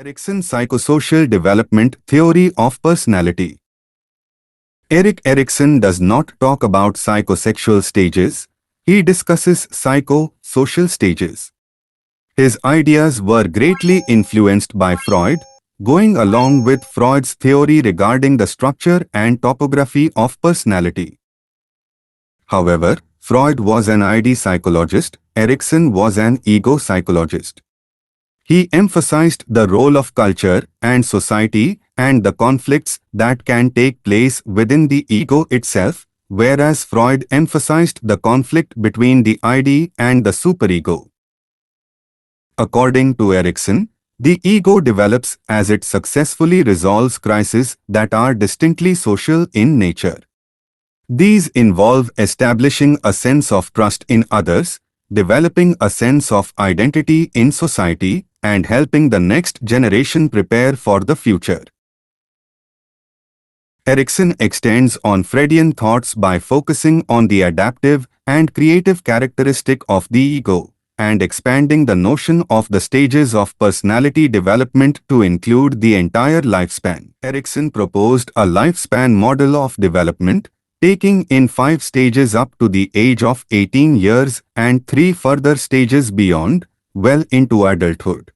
Erikson Psychosocial Development Theory of Personality. Erikson does not talk about psychosexual stages, he discusses psycho-social stages. His ideas were greatly influenced by Freud, going along with Freud's theory regarding the structure and topography of personality. However, Freud was an ID psychologist, Erikson was an ego psychologist. He emphasized the role of culture and society and the conflicts that can take place within the ego itself, whereas Freud emphasized the conflict between the ID and the superego. According to Erikson, the ego develops as it successfully resolves crises that are distinctly social in nature. These involve establishing a sense of trust in others, developing a sense of identity in society, and helping the next generation prepare for the future. Erikson extends on Freudian thoughts by focusing on the adaptive and creative characteristic of the ego, and expanding the notion of the stages of personality development to include the entire lifespan. Erikson proposed a lifespan model of development, taking in 5 stages up to the age of 18 years and 3 further stages beyond, well into adulthood.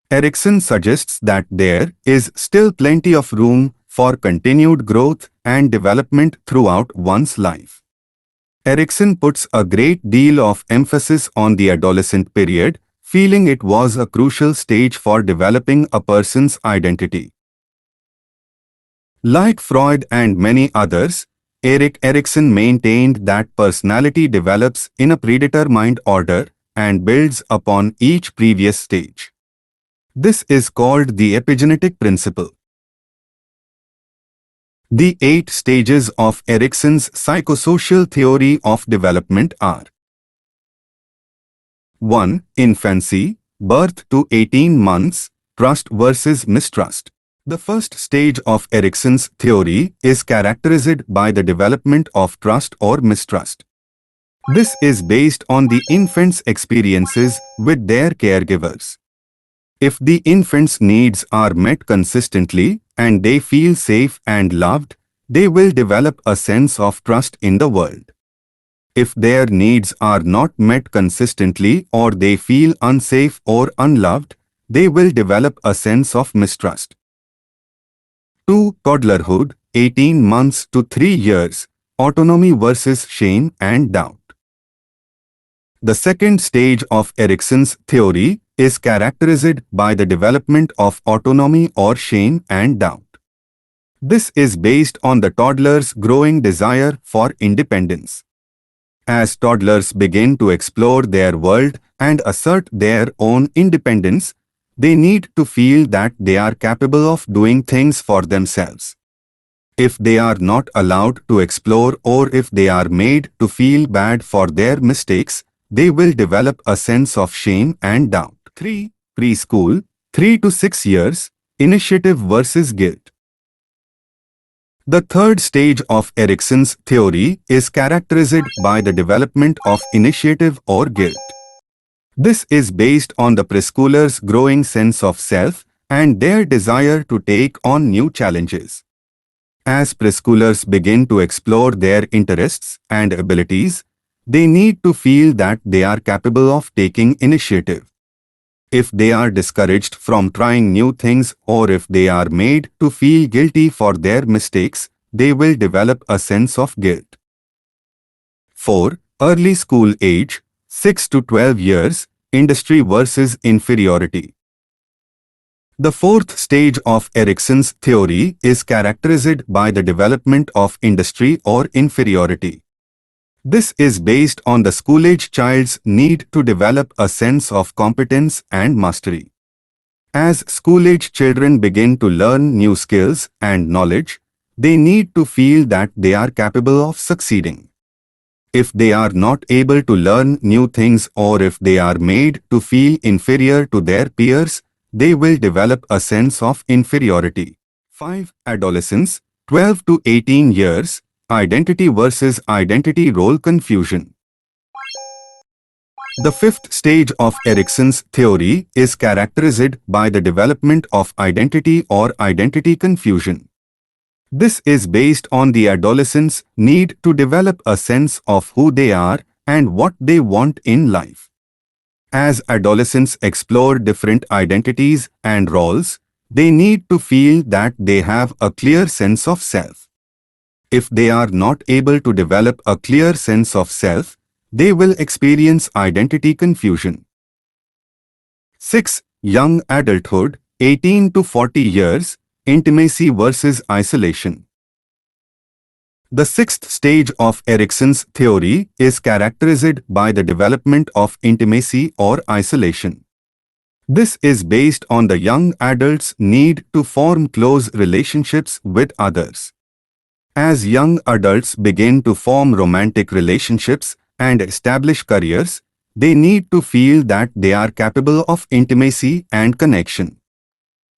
Erikson suggests that there is still plenty of room for continued growth and development throughout one's life. Erikson puts a great deal of emphasis on the adolescent period, feeling it was a crucial stage for developing a person's identity. Like Freud and many others, Erikson maintained that personality develops in a predetermined order and builds upon each previous stage. This is called the epigenetic principle. The 8 stages of Erikson's psychosocial theory of development are: 1. Infancy, birth to 18 months, trust versus mistrust. The first stage of Erikson's theory is characterized by the development of trust or mistrust. This is based on the infant's experiences with their caregivers. If the infant's needs are met consistently and they feel safe and loved, they will develop a sense of trust in the world. If their needs are not met consistently or they feel unsafe or unloved, they will develop a sense of mistrust. 2. Toddlerhood, 18 months to 3 years, autonomy versus shame and doubt. The second stage of Erikson's theory is characterized by the development of autonomy or shame and doubt. This is based on the toddler's growing desire for independence. As toddlers begin to explore their world and assert their own independence, they need to feel that they are capable of doing things for themselves. If they are not allowed to explore or if they are made to feel bad for their mistakes, they will develop a sense of shame and doubt. 3. Preschool, 3 to 6 years, initiative versus guilt. The third stage of Erikson's theory is characterized by the development of initiative or guilt. This is based on the preschooler's growing sense of self and their desire to take on new challenges. As preschoolers begin to explore their interests and abilities, they need to feel that they are capable of taking initiative. If they are discouraged from trying new things or if they are made to feel guilty for their mistakes, they will develop a sense of guilt. 4. Early school age, 6 to 12 years, industry versus inferiority. The fourth stage of Erikson's theory is characterized by the development of industry or inferiority. This is based on the school-age child's need to develop a sense of competence and mastery. As school-age children begin to learn new skills and knowledge, they need to feel that they are capable of succeeding. If they are not able to learn new things or if they are made to feel inferior to their peers, they will develop a sense of inferiority. 5. Adolescence, 12 to 18 years, identity versus identity role confusion. The fifth stage of Erickson's theory is characterized by the development of identity or identity confusion. This is based on the adolescent's need to develop a sense of who they are and what they want in life. As adolescents explore different identities and roles, they need to feel that they have a clear sense of self. If they are not able to develop a clear sense of self, they will experience identity confusion. 6. Young adulthood, 18 to 40 years, intimacy versus isolation. The sixth stage of Erickson's theory is characterized by the development of intimacy or isolation. This is based on the young adult's need to form close relationships with others. As young adults begin to form romantic relationships and establish careers, they need to feel that they are capable of intimacy and connection.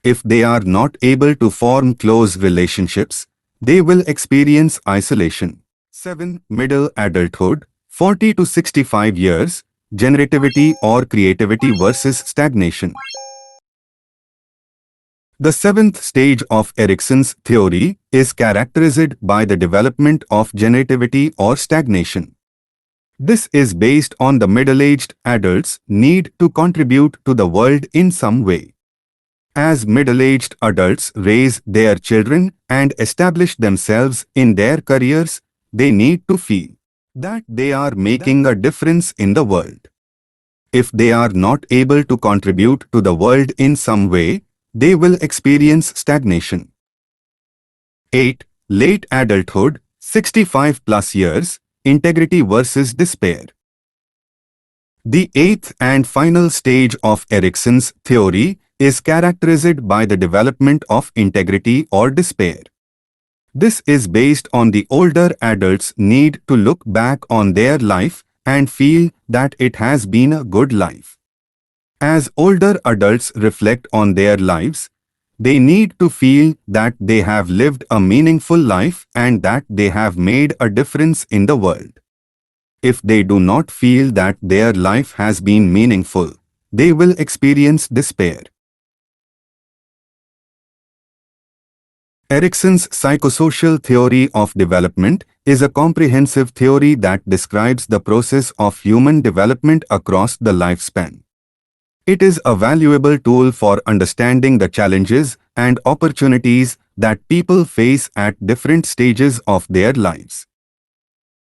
If they are not able to form close relationships, they will experience isolation. 7. Middle adulthood, 40 to 65 years, generativity or creativity versus stagnation. The seventh stage of Erickson's theory is characterized by the development of generativity or stagnation. This is based on the middle-aged adult's need to contribute to the world in some way. As middle-aged adults raise their children and establish themselves in their careers, they need to feel that they are making a difference in the world. If they are not able to contribute to the world in some way, they will experience stagnation. 8. Late adulthood, 65 plus years, integrity versus despair. The eighth and final stage of Erickson's theory is characterized by the development of integrity or despair. This is based on the older adult's need to look back on their life and feel that it has been a good life. As older adults reflect on their lives, they need to feel that they have lived a meaningful life and that they have made a difference in the world. If they do not feel that their life has been meaningful, they will experience despair. Erickson's psychosocial theory of development is a comprehensive theory that describes the process of human development across the lifespan. It is a valuable tool for understanding the challenges and opportunities that people face at different stages of their lives.